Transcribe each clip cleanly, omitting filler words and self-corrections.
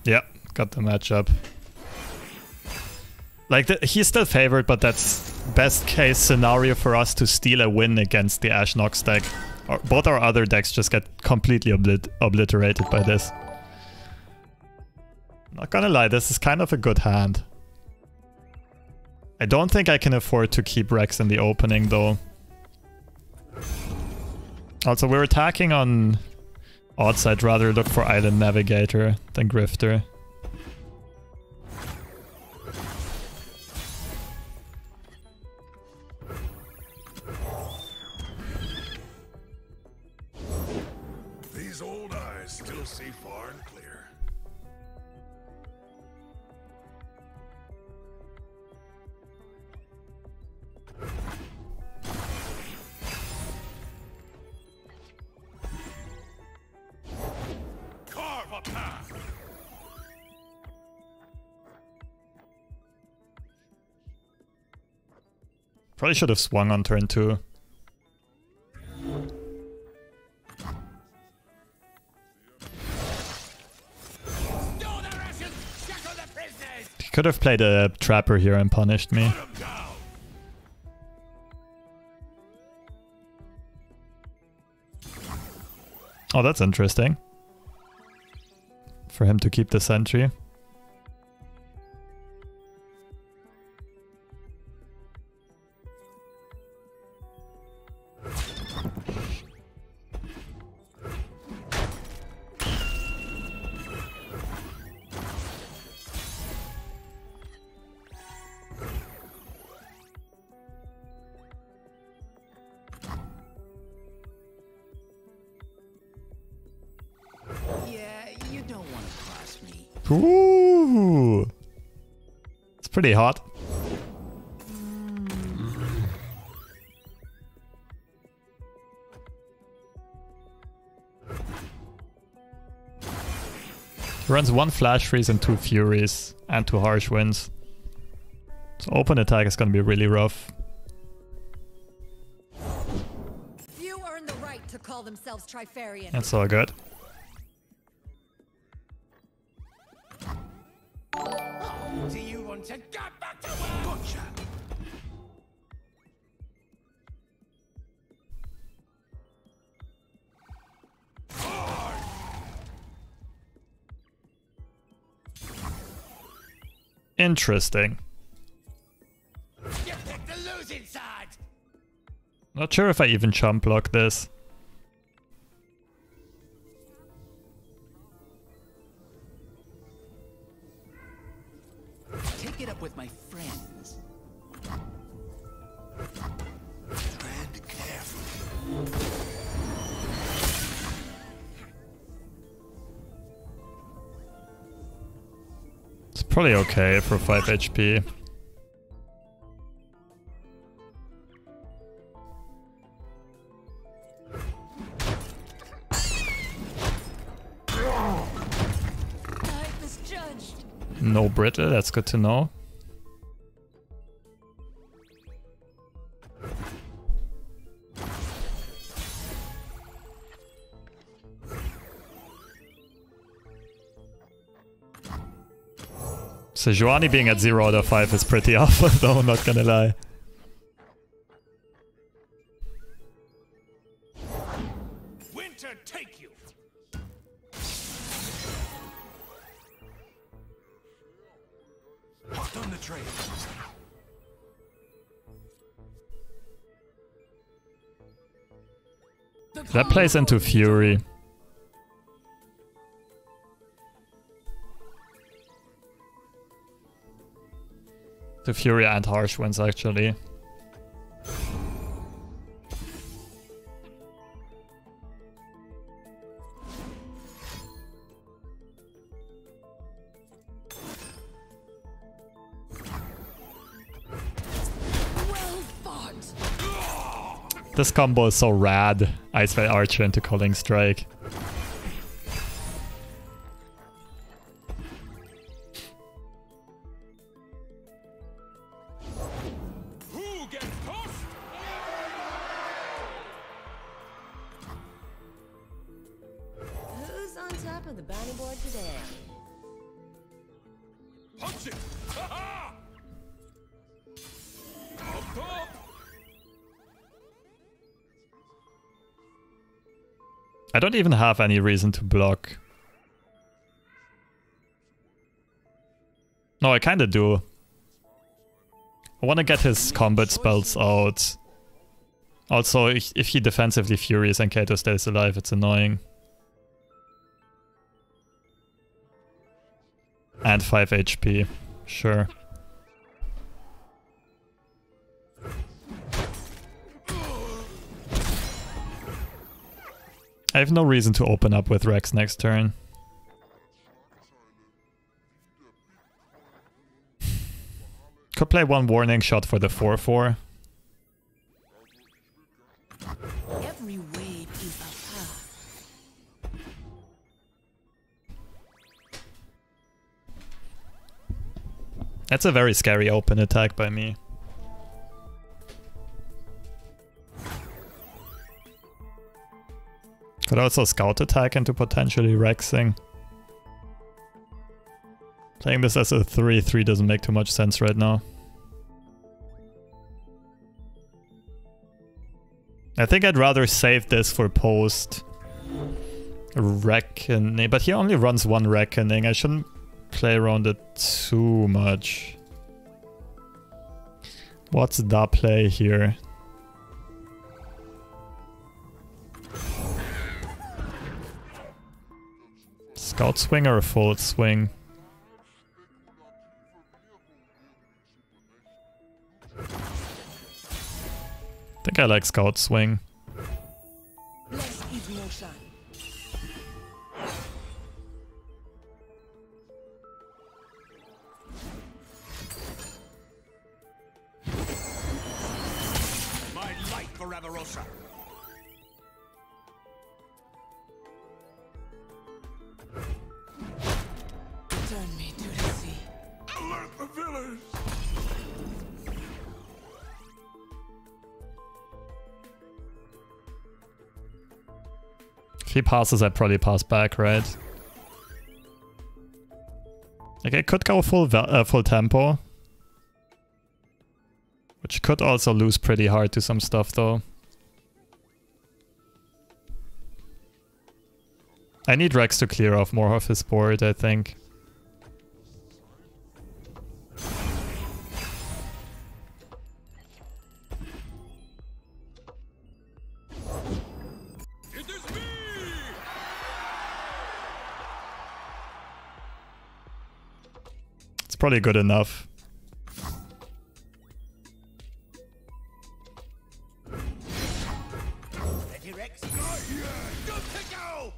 Yeah, got the matchup. Like, he's still favored, but that's best case scenario for us to steal a win against the Ashe Nox deck. Both our other decks just get completely obliterated by this. Not gonna lie, this is kind of a good hand. I don't think I can afford to keep Rex in the opening, though. Also, we're attacking on odds. I'd rather look for Island Navigator than Grifter. These old eyes still see far and clear. Carve a path. Probably should have swung on turn 2. He could have played a Trapper here and punished me. Oh, that's interesting. For him to keep the sentry. Ooh, it's pretty hot. He runs 1 Flash Freeze and 2 Furies and 2 Harsh Winds. So open attack is gonna be really rough. Few earn the right to call themselves Trifarian. That's all good. Do you want to get back to work? Gotcha. Interesting. You picked the losing side. Not sure if I even chump block this. Take it up with my friends. Tread carefully. It's probably okay for 5 HP. No brittle, that's good to know. Sejuani being at 0 out of 5 is pretty awful though, not gonna lie. Winter take you. Hot on the train. That plays into Fury. The Fury and Harsh Winds actually. This combo is so rad. Iceway Archer into Culling Strike. Who gets tossed? Who's on top of the bounty board today? Punch it! Ha-ha! Up, up! I don't even have any reason to block. No, I kinda do. I wanna get his combat spells out. Also, if he defensively Furies and Kato stays alive, it's annoying. And 5 HP, sure. I have no reason to open up with Rex next turn. Could play one warning shot for the 4/4. Every wave is a path. That's a very scary open attack by me. Could also scout attack into potentially Rexing. Playing this as a 3/3 doesn't make too much sense right now. I think I'd rather save this for post Reckoning, but he only runs one Reckoning. I shouldn't play around it too much. What's the play here? Scout swing or a forward swing? I think I like Scout swing. Less is motion. My light for Avarosa. Turn me to the sea. Alert the village! If he passes, I probably pass back, right? Like I could go full tempo, which could also lose pretty hard to some stuff though. I need Rex to clear off more of his board, I think. It's probably good enough. Ready, Rex? Good to go!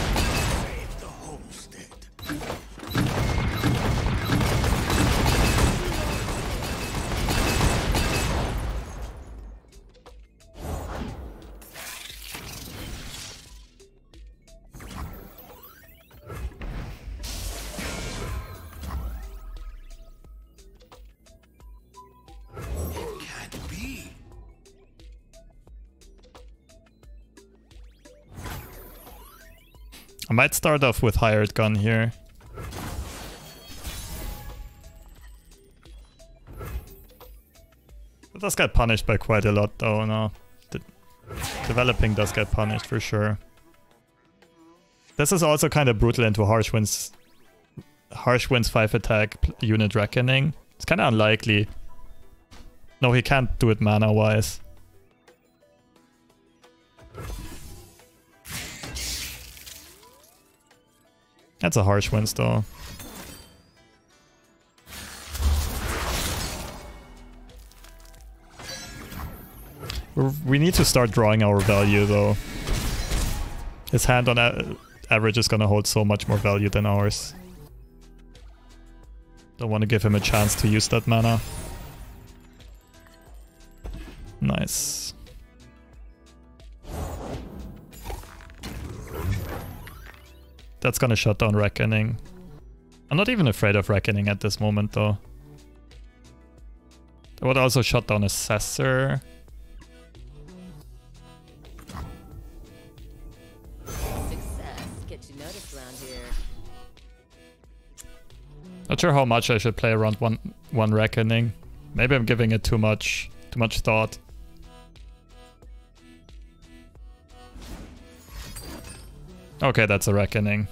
Save the homestead. Can't be. I might start off with Hired Gun here. It does get punished by quite a lot though, no. Developing does get punished for sure. This is also kind of brutal into Harsh Winds 5 attack unit Reckoning. It's kind of unlikely. No, he can't do it mana wise. That's a Harsh Winds though. We need to start drawing our value though. His hand on average is gonna hold so much more value than ours. Don't want to give him a chance to use that mana. Nice. That's gonna shut down Reckoning. I'm not even afraid of Reckoning at this moment though. It would also shut down Assessor. Not sure how much I should play around one Reckoning. Maybe I'm giving it too much thought. Okay, that's a Reckoning.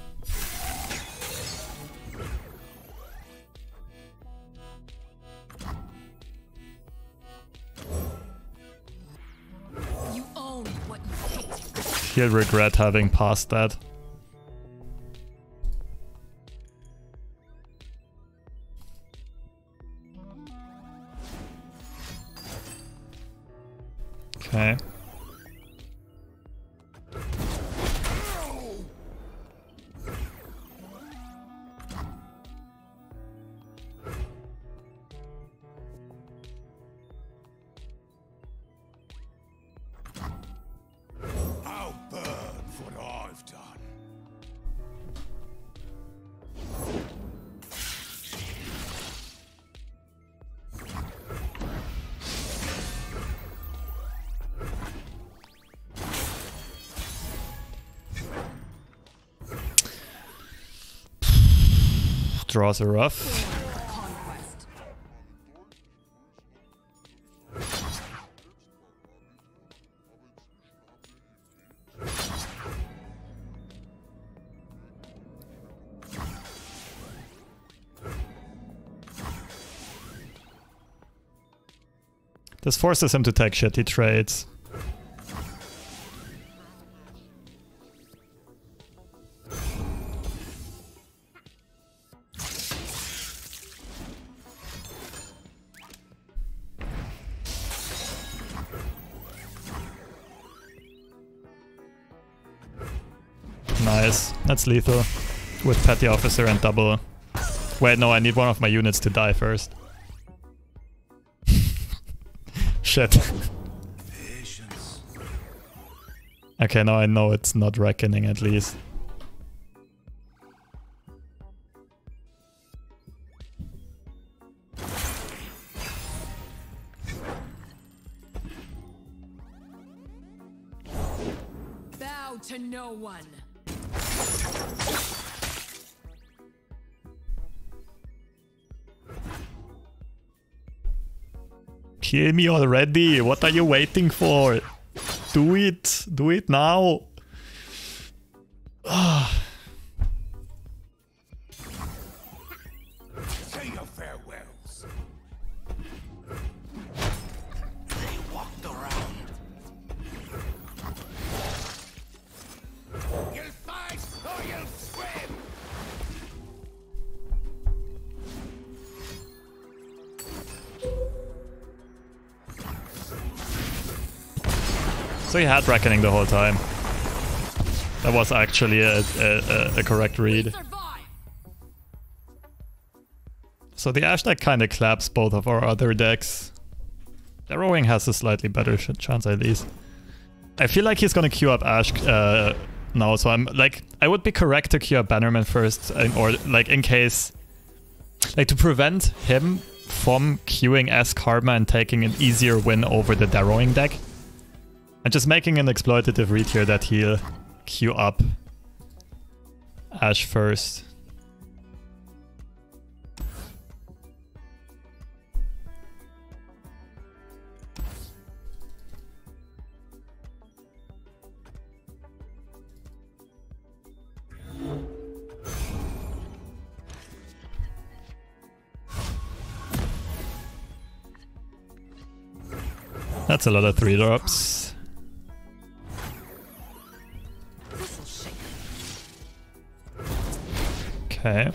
You own what you hate. He'll regret having passed that. Okay. I'll burn for what I've done. Draws are rough. Conquest. This forces him to take shitty trades. Nice. That's lethal. With Petty Officer and double. Wait, no, I need one of my units to die first. Shit. Patience. Okay, now I know it's not Reckoning at least. Bow to no one. Kill me already! What are you waiting for? Do it! Do it now! Say your farewells. They walked around. You'll fight or you'll swim. So he had Reckoning the whole time. That was actually a correct read. Survive. So the Ashe deck kind of claps both of our other decks. Darrowing has a slightly better chance at least. I feel like he's gonna queue up Ashe now, so I'm like, I would be correct to queue up Bannerman first, or like in case, like to prevent him from queuing S Karma and taking an easier win over the Darrowing deck. And just making an exploitative read here that he'll queue up Ashe first. That's a lot of 3-drops. Okay.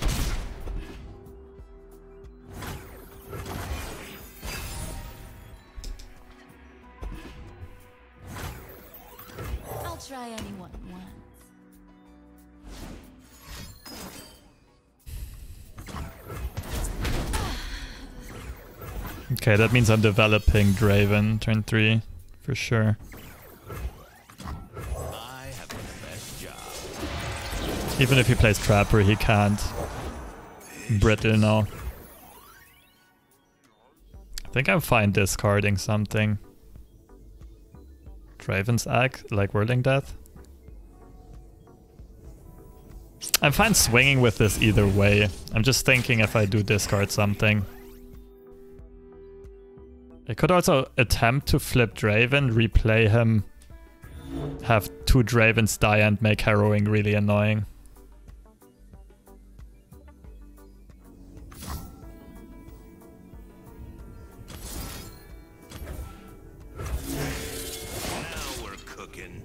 I'll try anyone once. Okay, that means I'm developing Draven turn 3 for sure. I have the best job. Even if he plays Trapper, he can't brittle now. I think I'm fine discarding something. Draven's Egg, like Whirling Death. I'm fine swinging with this either way. I'm just thinking if I do discard something. I could also attempt to flip Draven, replay him, have 2 Dravens die and make Harrowing really annoying. Now we're cooking.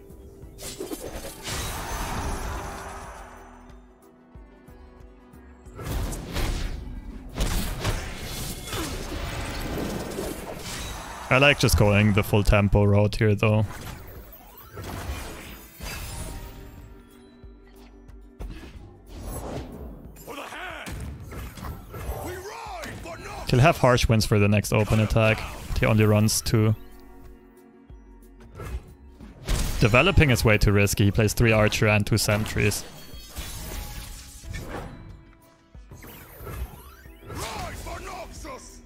I like just going the full tempo route here though. For the hand. We ride, but not. He'll have harsh winds for the next open attack, but he only runs 2. Developing is way too risky. He plays 3 archer and 2 sentries. Ride, but Noxus.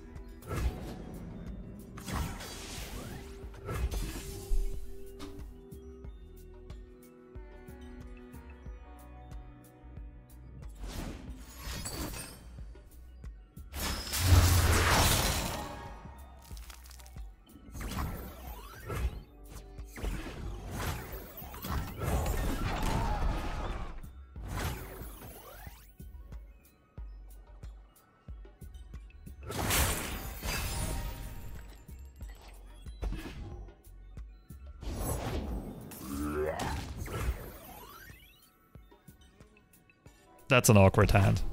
That's an awkward hand.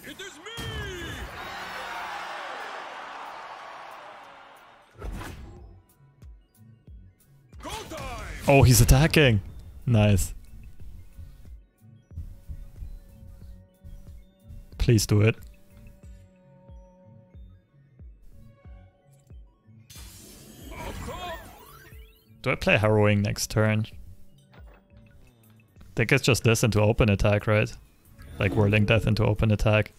It is me. Go time. Oh, he's attacking! Nice. Please do it. Do I play Harrowing next turn? I think it's just this into open attack, right? Like Whirling Death into open attack.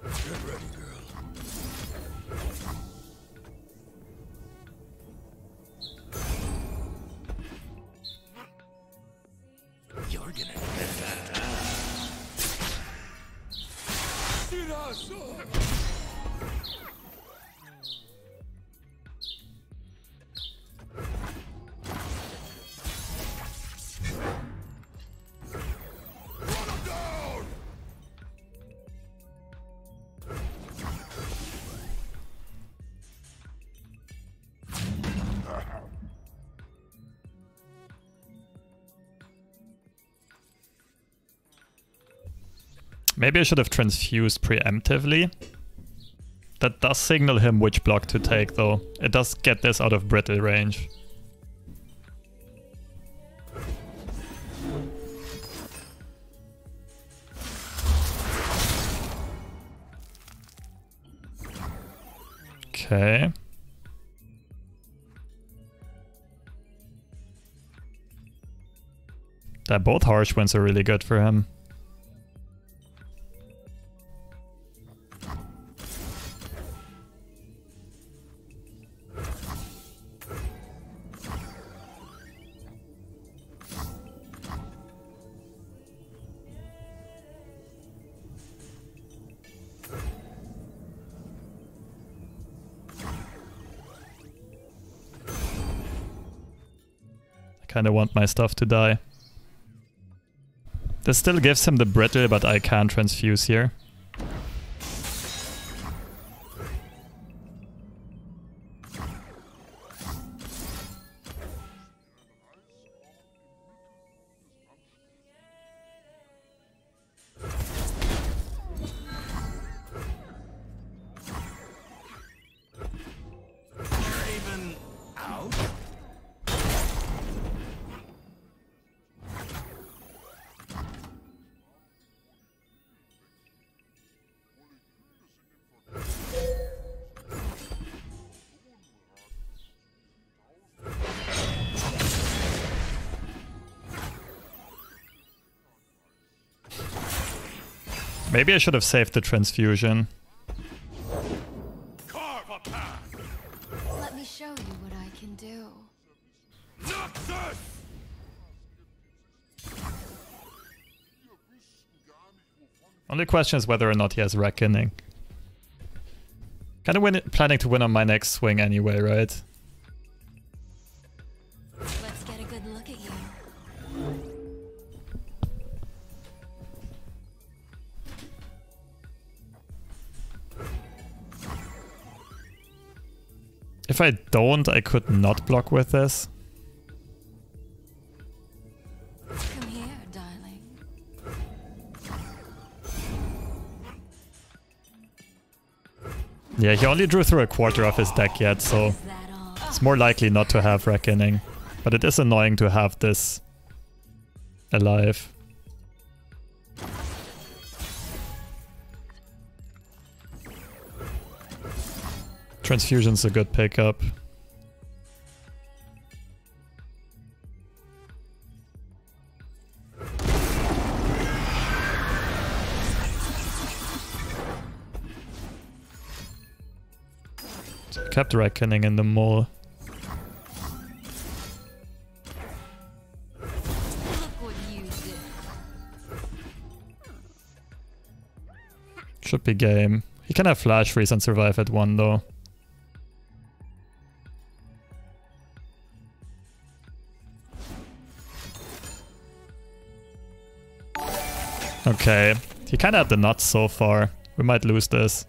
Get ready, girl. You're gonna get that. Run him down. Maybe I should have transfused preemptively. That does signal him which block to take though. It does get this out of brittle range. Okay. That both harsh winds are really good for him. Kinda want my stuff to die. This still gives him the brittle, but I can't transfuse here. Draven out. Maybe I should have saved the transfusion. Carve a path. Only question is whether or not he has Reckoning. Kind of planning to win on my next swing anyway, right? Let's get a good look at you. If I don't, I could not block with this. Come here, darling. Yeah, he only drew through a quarter of his deck yet, so Is that all? it's more likely not to have Reckoning. But it is annoying to have this alive. Transfusion's a good pickup. Kept Reckoning in the mole. Look what you did. Should be game. He can have Flash Freeze and survive at 1 though. Okay, he kinda had the nuts so far. We might lose this.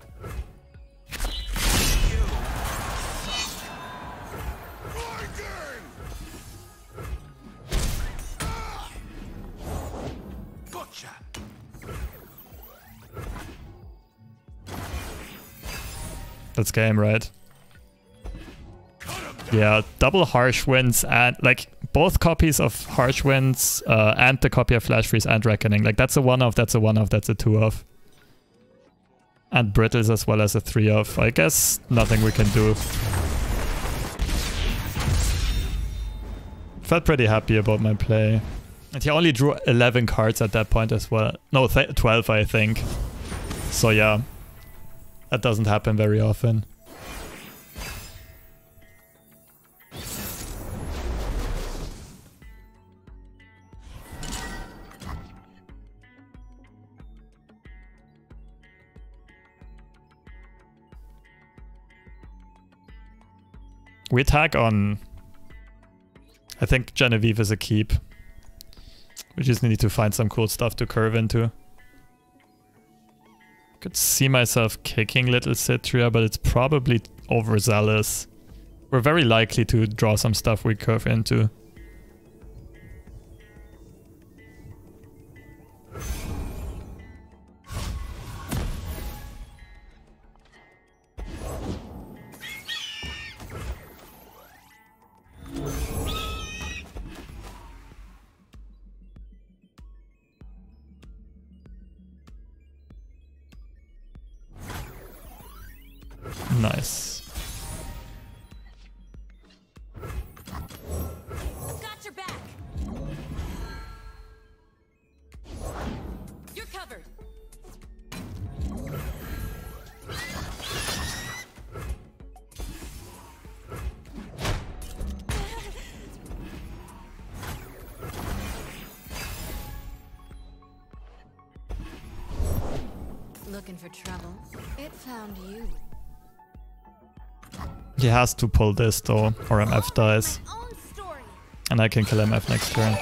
That's game, right? Yeah, double Harsh Winds and like both copies of Harsh Winds and the copy of Flash Freeze and Reckoning. Like that's a 1-off, that's a 1-off, that's a 2-off. And Brittles as well as a 3-off. I guess nothing we can do. Felt pretty happy about my play. And he only drew 11 cards at that point as well. No, 12 I think. So yeah, that doesn't happen very often. We attack on... I think Genevieve is a keep. We just need to find some cool stuff to curve into. Could see myself kicking Little Citria, but it's probably overzealous. We're very likely to draw some stuff we curve into. Nice. Got your back. You're covered. Looking for trouble? It found you. He has to pull this though, or MF dies. My own story. And I can kill MF next turn.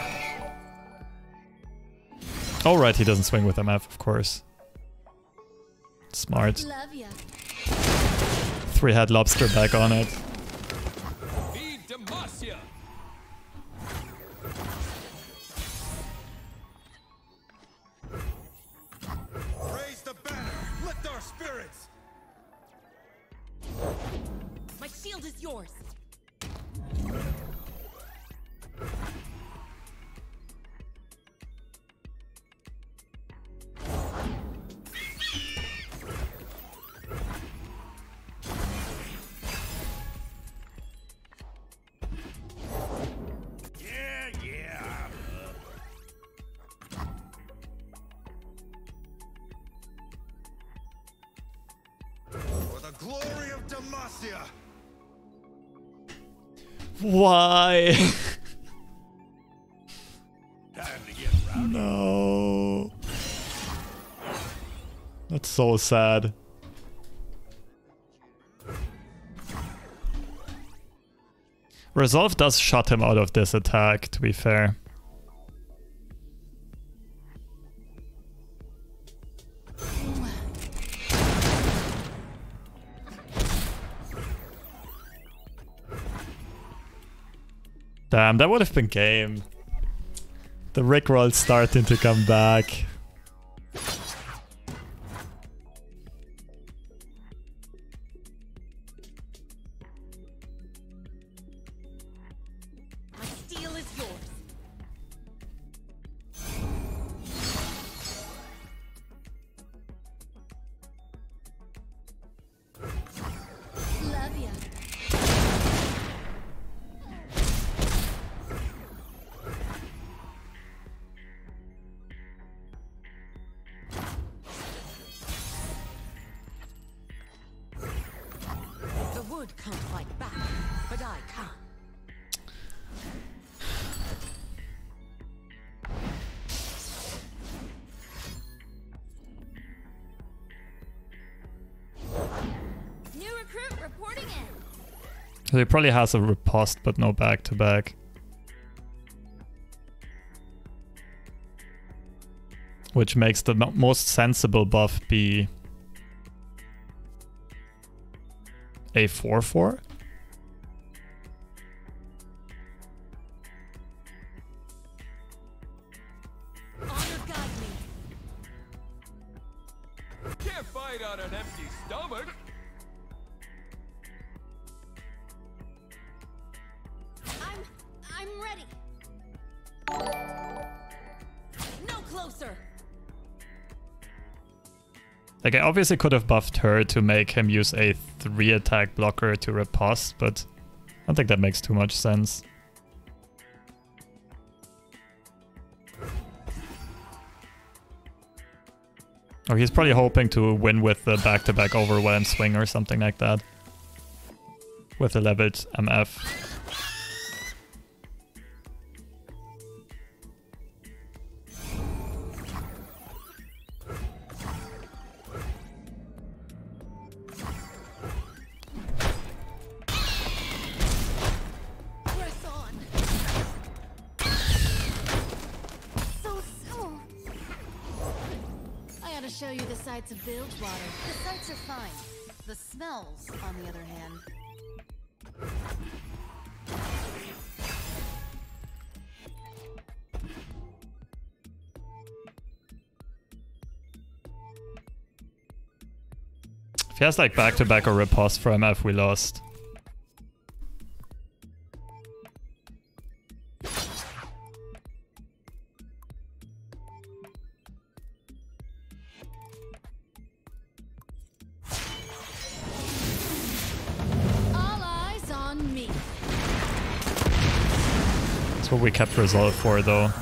Oh right, he doesn't swing with MF, of course. Smart. Love ya. 3-head lobster back on it. Be Demacia. Raise the banner! Lift our spirits! My shield is yours. Yeah. For the glory of Demacia! Why? Time to get rowdy. No. That's so sad. Resolve does shut him out of this attack, to be fair. Damn, that would have been game. The Rickroll's starting to come back. My steel is yours. Love ya. The wood can't fight back, but I can. New recruit reporting in. So he probably has a riposte, but no back-to-back. Which makes the most sensible buff be a 4/4. Honor guide me. Can't fight on an empty stomach. I'm ready. No closer. Like, I obviously could have buffed her to make him use a 3-attack blocker to riposte, but I don't think that makes too much sense. Or he's probably hoping to win with the back-to-back overwhelm swing or something like that. With a leveled MF. Press on. So soon. I ought to show you the sights of Bilgewater. The sights are fine. The smells, on the other hand. If he has like back-to-back or riposte for MF, we lost. All eyes on me. That's what we kept Resolve for, though.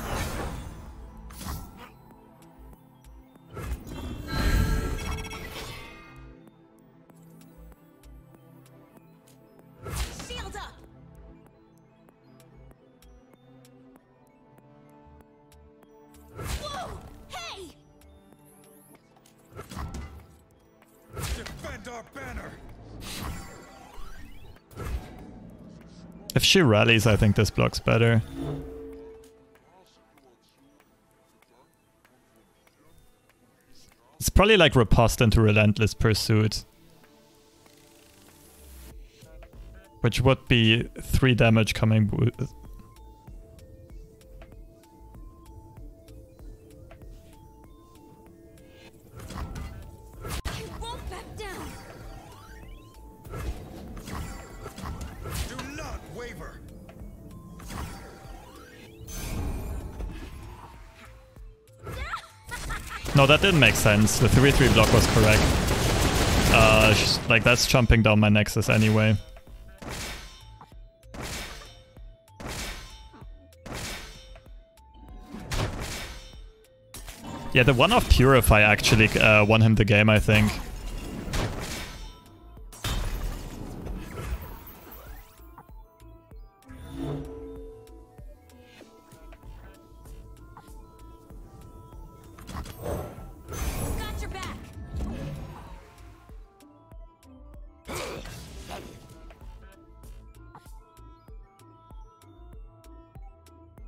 Shield up. Whoa! Hey! Defend our banner! If she rallies, I think this block's better. It's probably like riposte into Relentless Pursuit. Which would be 3 damage coming. I won't back down. Do not waver! No, that didn't make sense. The 3-3 block was correct. Like, that's jumping down my Nexus anyway. Yeah, the one-off Purify actually won him the game, I think. Got your back.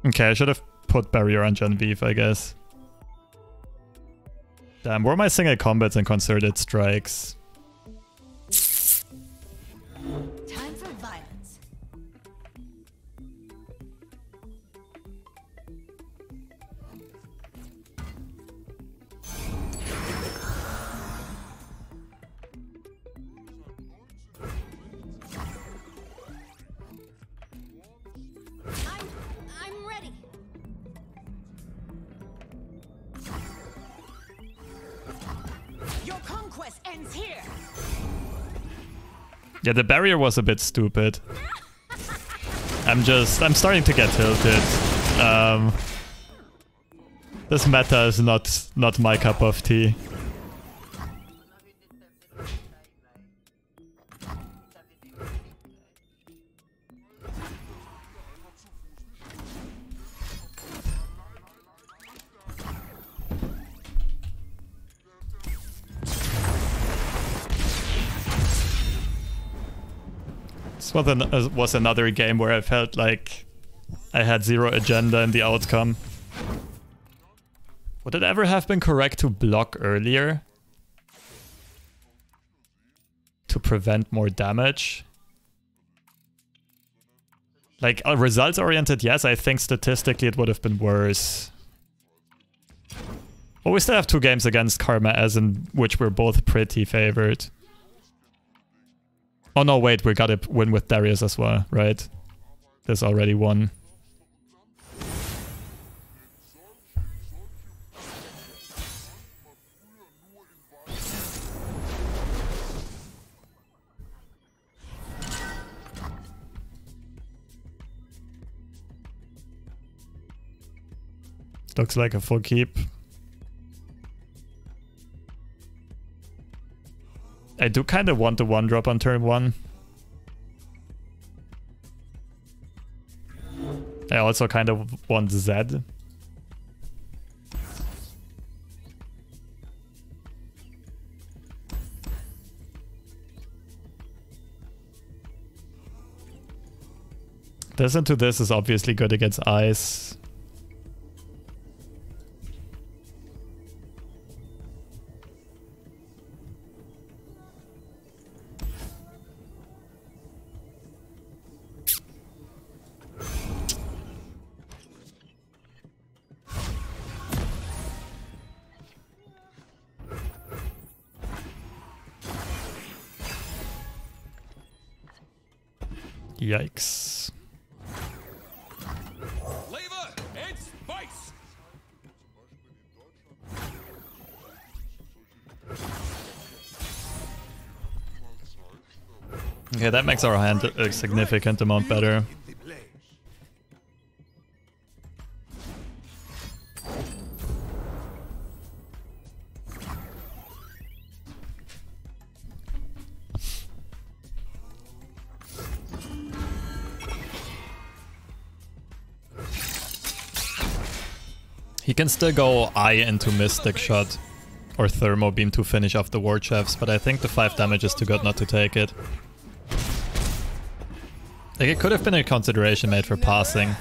Okay, I should have put barrier on Genevieve, I guess. Damn, where are my single combats and concerted strikes? Time for violence. I'm ready. Your conquest ends here. Yeah, the barrier was a bit stupid. I'm starting to get tilted. This meta is not my cup of tea. This was another game where I felt like I had zero agenda in the outcome. Would it ever have been correct to block earlier? To prevent more damage? Like, results oriented, yes, I think statistically it would have been worse. But we still have 2 games against Karma, as in which we're both pretty favored. Oh no, wait, we gotta win with Darius as well, right? There's already one. Looks like a full keep. I do kind of want the 1-drop on turn 1. I also kind of want Zed. This into this is obviously good against ice. Yikes. Flavor and spice. Okay, that makes our hand a significant amount better. He can still go Eye into Mystic Shot or Thermo Beam to finish off the War Chefs, but I think the 5 damage is too good not to take it. Like, it could have been a consideration made for passing.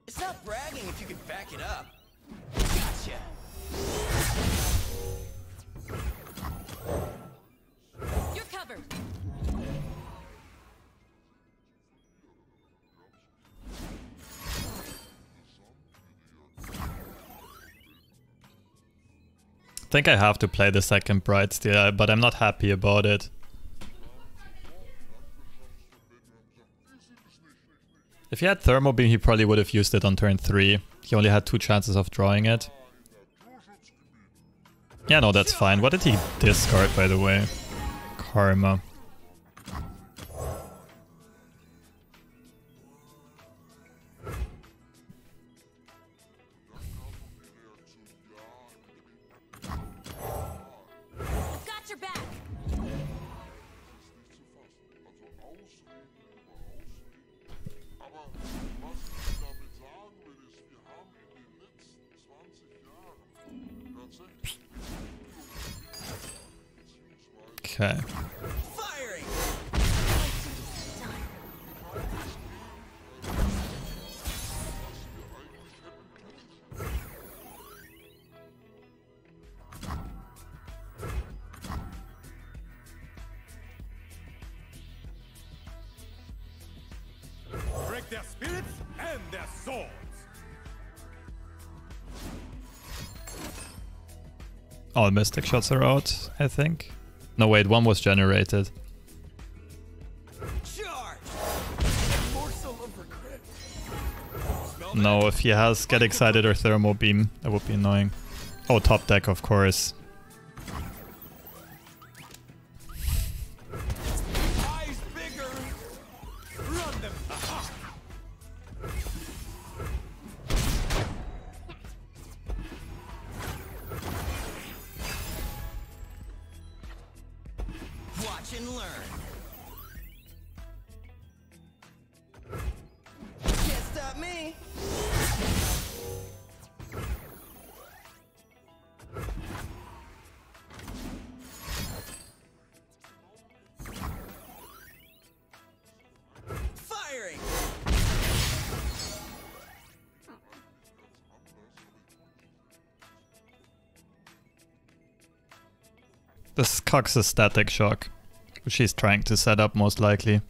It's not bragging if you can back it up. Gotcha. You're covered. I think I have to play the second Bright Steel, but I'm not happy about it. If he had Thermo Beam, he probably would have used it on turn 3. He only had 2 chances of drawing it. Yeah, no, that's fine. What did he discard, by the way? Karma. Got your back. Okay. Firing. swords. All mystic shots are out, I think. No, wait, one was generated. Charge! Morsel of regret. No, if he has Get Excited or Thermo Beam, that would be annoying. Oh, top deck, of course. Eyes bigger! Run them! Aha! Watch and learn. Can't stop me. Firing. This cocks a Static Shock, which he's trying to set up most likely.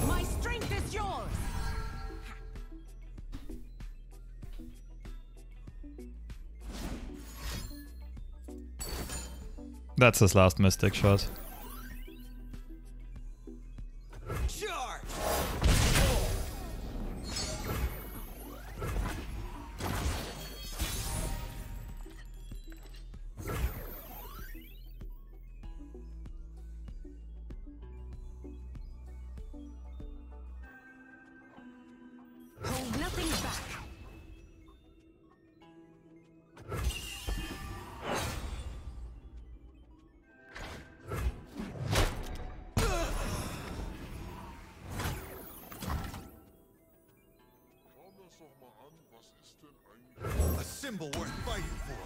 My strength is yours. That's his last Mystic Shot. Charge. Hold nothing back. Schau mir doch mal an, was ist denn eigentlich A symbol worth fighting for.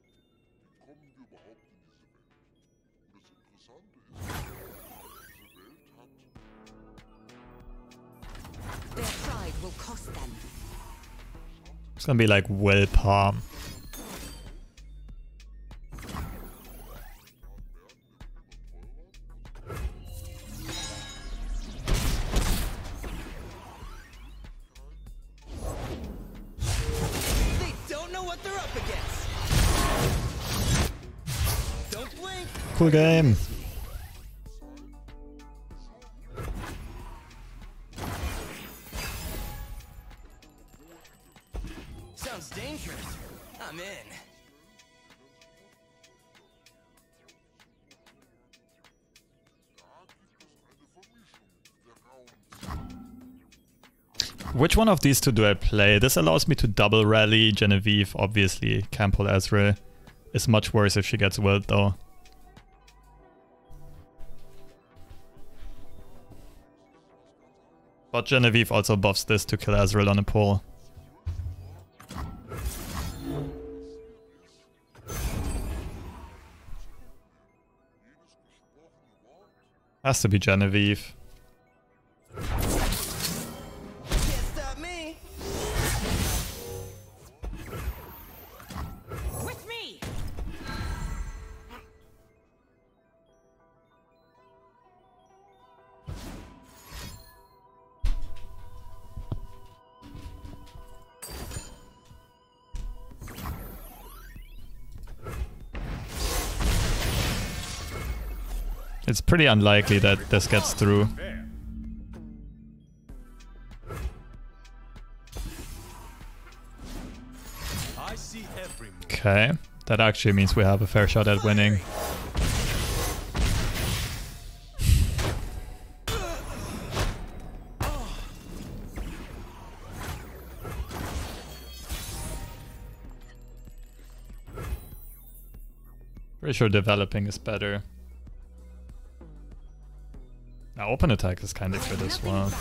Wie kommen wir überhaupt in diese Welt? Und das Interessante ist, diese Welt hat Their pride will cost them. It's gonna be like Willpower. They don't know what they're up against. Don't blink. Cool game. Sounds dangerous. I'm in. Which one of these two do I play? This allows me to double rally Genevieve, obviously. Campbell Ezreal is much worse if she gets willed though. But Genevieve also buffs this to kill Ezreal on a pull. Has to be Genevieve. Can't stop me. With me. It's pretty unlikely that this gets through. fair. I see every move. Okay, that actually means we have a fair shot at winning. Pretty sure developing is better. Now open attack is kind of good as well.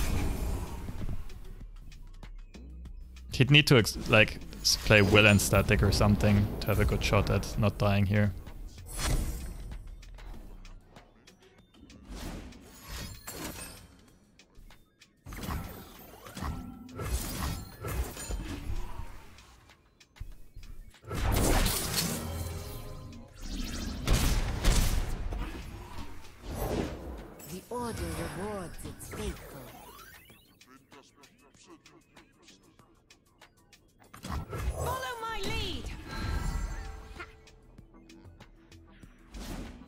He'd need to like play Will and Static or something to have a good shot at not dying here. The order rewards its faithful. Follow my lead!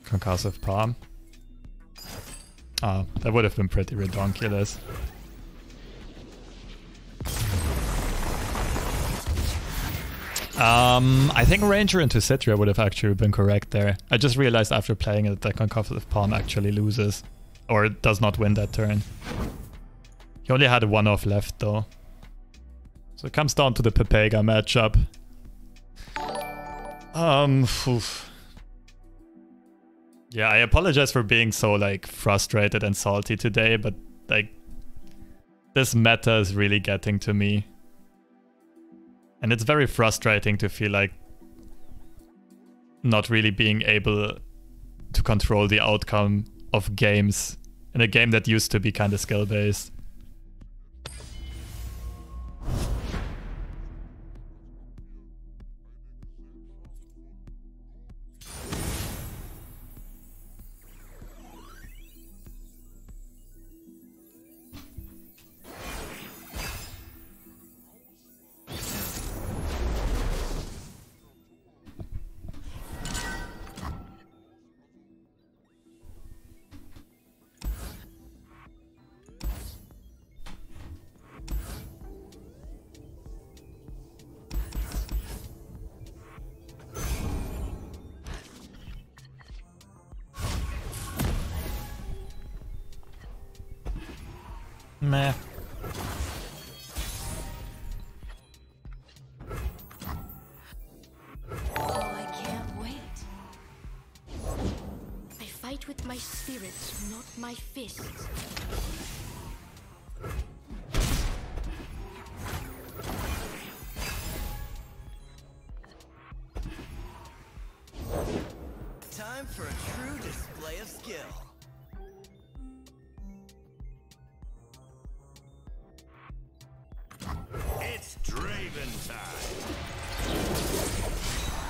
Concussive palm. Ah, that would have been pretty redonkulous. I think Ranger into Citria would have actually been correct there. I just realized after playing it that Concussive Palm actually loses. Or does not win that turn. He only had a 1-off left though. So it comes down to the Pepega matchup. Oof. Yeah, I apologize for being so like frustrated and salty today, but like this meta is really getting to me. And it's very frustrating to feel like not really being able to control the outcome of games in a game that used to be kind of skill-based. Meh. Oh, I can't wait. I fight with my spirit, not my fists. Time for a true display of skill. It's Draven time.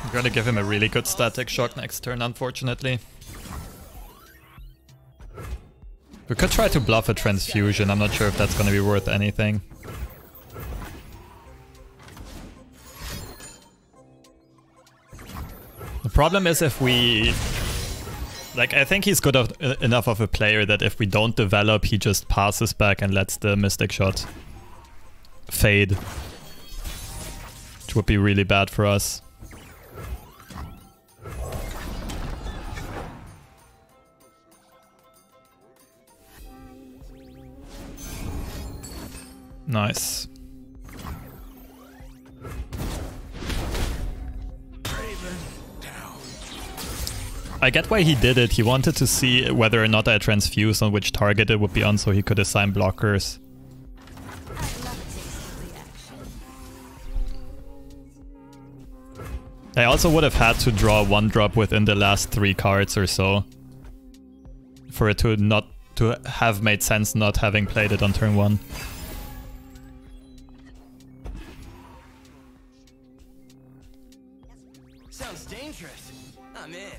I'm gonna give him a really good static shock next turn, unfortunately. We could try to bluff a transfusion. I'm not sure if that's gonna be worth anything. The problem is if we... Like, I think he's good enough of a player that if we don't develop, he just passes back and lets the Mystic Shot fade. Which would be really bad for us. Nice. I get why he did it. He wanted to see whether or not I transfuse on which target it would be on so he could assign blockers. I also would have had to draw one drop within the last 3 cards or so for it to not to have made sense not having played it on turn 1. Sounds dangerous. I'm in.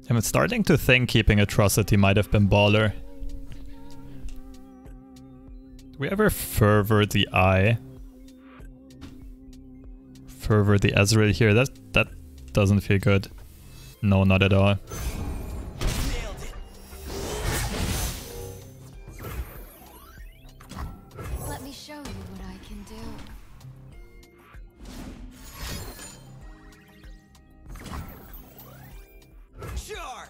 I'm starting to think keeping Atrocity might have been baller. Do we ever Fervor the Eye? Fervor the Ezreal here? That doesn't feel good. No, not at all. Nailed it. Let me show you what I can do. Charge!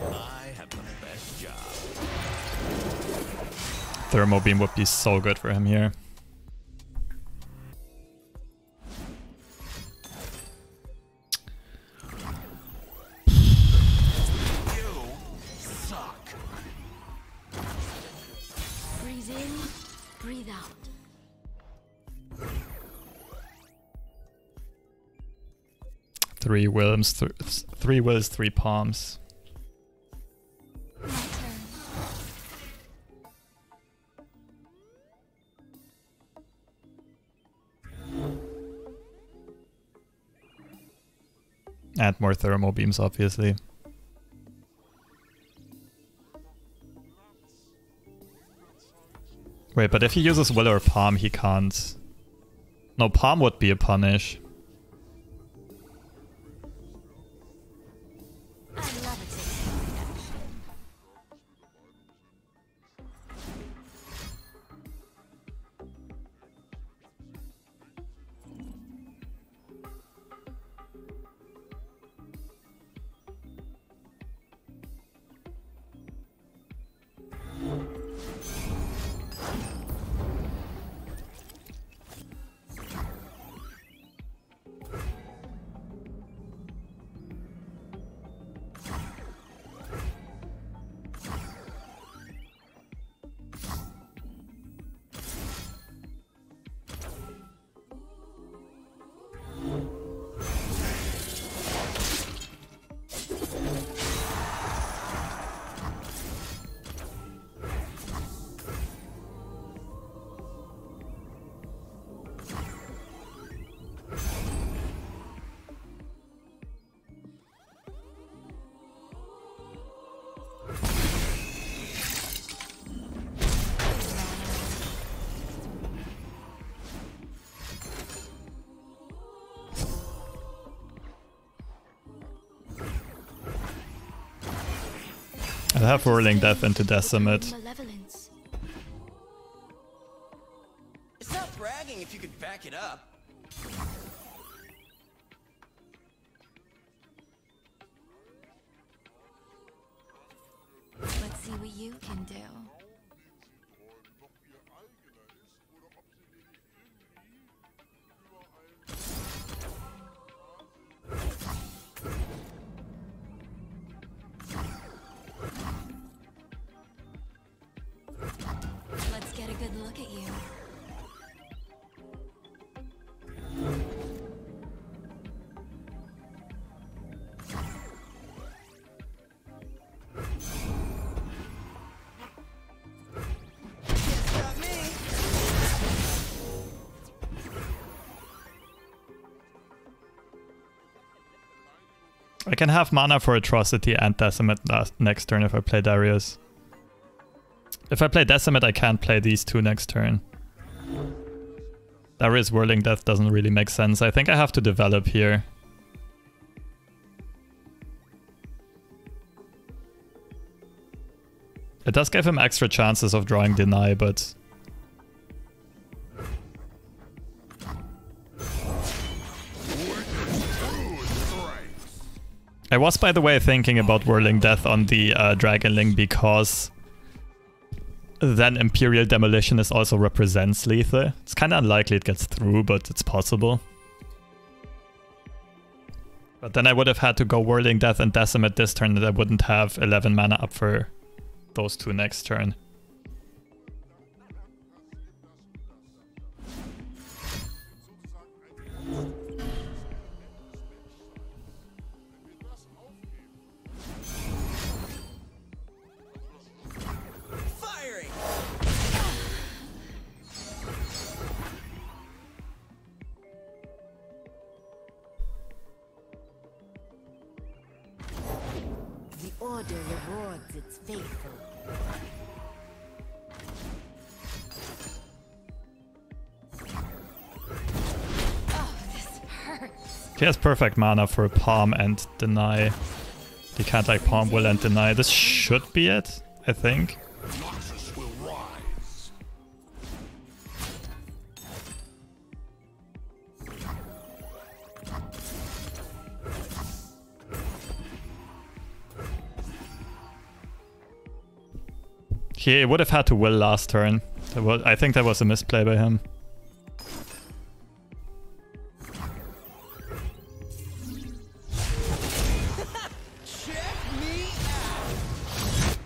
I have the best job. Thermo Beam would be so good for him here. You suck. Breathe in, breathe out. 3 Wilms, 3 Wills, 3 Palms. My turn. And more thermo beams, obviously. Wait, but if he uses Will or Palm, he can't. No, Palm would be a punish. I love it. I'll have Whirling Death into Decimate. Malevolence. It's not bragging if you could back it up. Let's see what you can do. Let's get a good look at you. Got me. I can have mana for Atrocity and Decimate next turn if I play Darius. If I play Decimate, I can't play these two next turn. Darius Whirling Death doesn't really make sense. I think I have to develop here. It does give him extra chances of drawing Deny, but... I was, by the way, thinking about Whirling Death on the Dragonling because then Imperial Demolitionist also represents lethal. It's kind of unlikely it gets through, but it's possible. But then I would have had to go Whirling Death and Decimate this turn, and I wouldn't have 11 mana up for those two next turn. Firing. The Order rewards its faithful. Oh, this hurts. He has perfect mana for Palm and Deny. He can't like Palm, Will, and Deny. This should be it, I think. Noxus will rise. He would have had to Will last turn. I think that was a misplay by him. Check me out.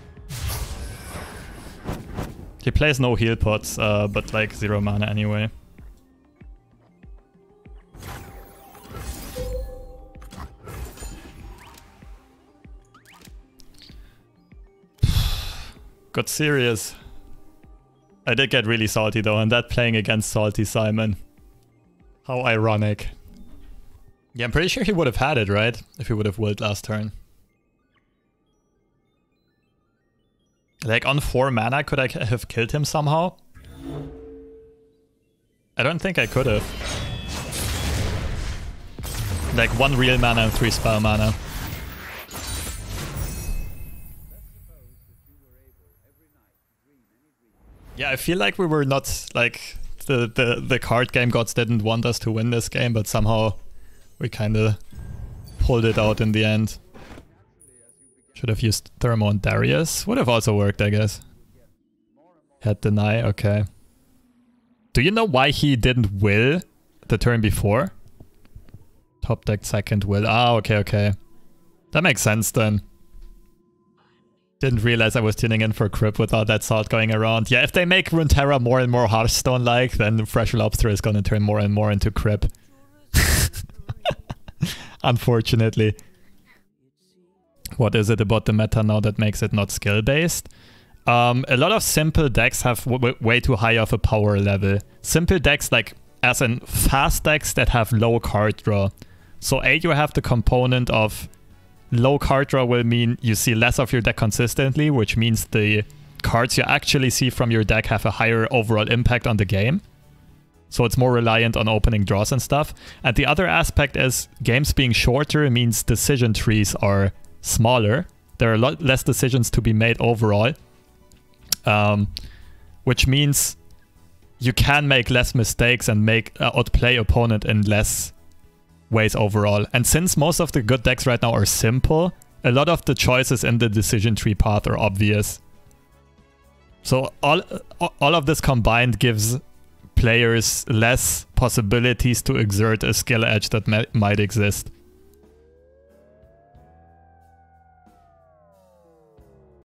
He plays no heal pots, but like 0 mana anyway. Got serious. I did get really salty though, and that playing against Salty Simon. How ironic. Yeah, I'm pretty sure he would have had it, right? If he would have willed last turn. Like, on 4 mana, could I have killed him somehow? I don't think I could have. Like, 1 real mana and 3 spell mana. Yeah, I feel like we were not, like, the card game gods didn't want us to win this game, but somehow we kind of pulled it out in the end. Should have used Thermo on Darius. Would have also worked, I guess. Had deny, okay. Do you know why he didn't will the turn before? Top deck second will. Ah, okay, okay. That makes sense then. Didn't realize I was tuning in for Crypt with all that salt going around. Yeah, if they make Runeterra more and more Hearthstone-like, then Fresh Lobster is gonna turn more and more into Crypt. Unfortunately. What is it about the meta now that makes it not skill-based? A lot of simple decks have way too high of a power level. Simple decks, like, as in fast decks that have low card draw. So you have the component of low card draw will mean you see less of your deck consistently, which means the cards you actually see from your deck have a higher overall impact on the game. So it's more reliant on opening draws and stuff. And the other aspect is games being shorter means decision trees are smaller. There are a lot less decisions to be made overall. Which means you can make less mistakes and outplay opponent in less ways overall. And since most of the good decks right now are simple, a lot of the choices in the decision tree path are obvious. So all of this combined gives players less possibilities to exert a skill edge that might exist.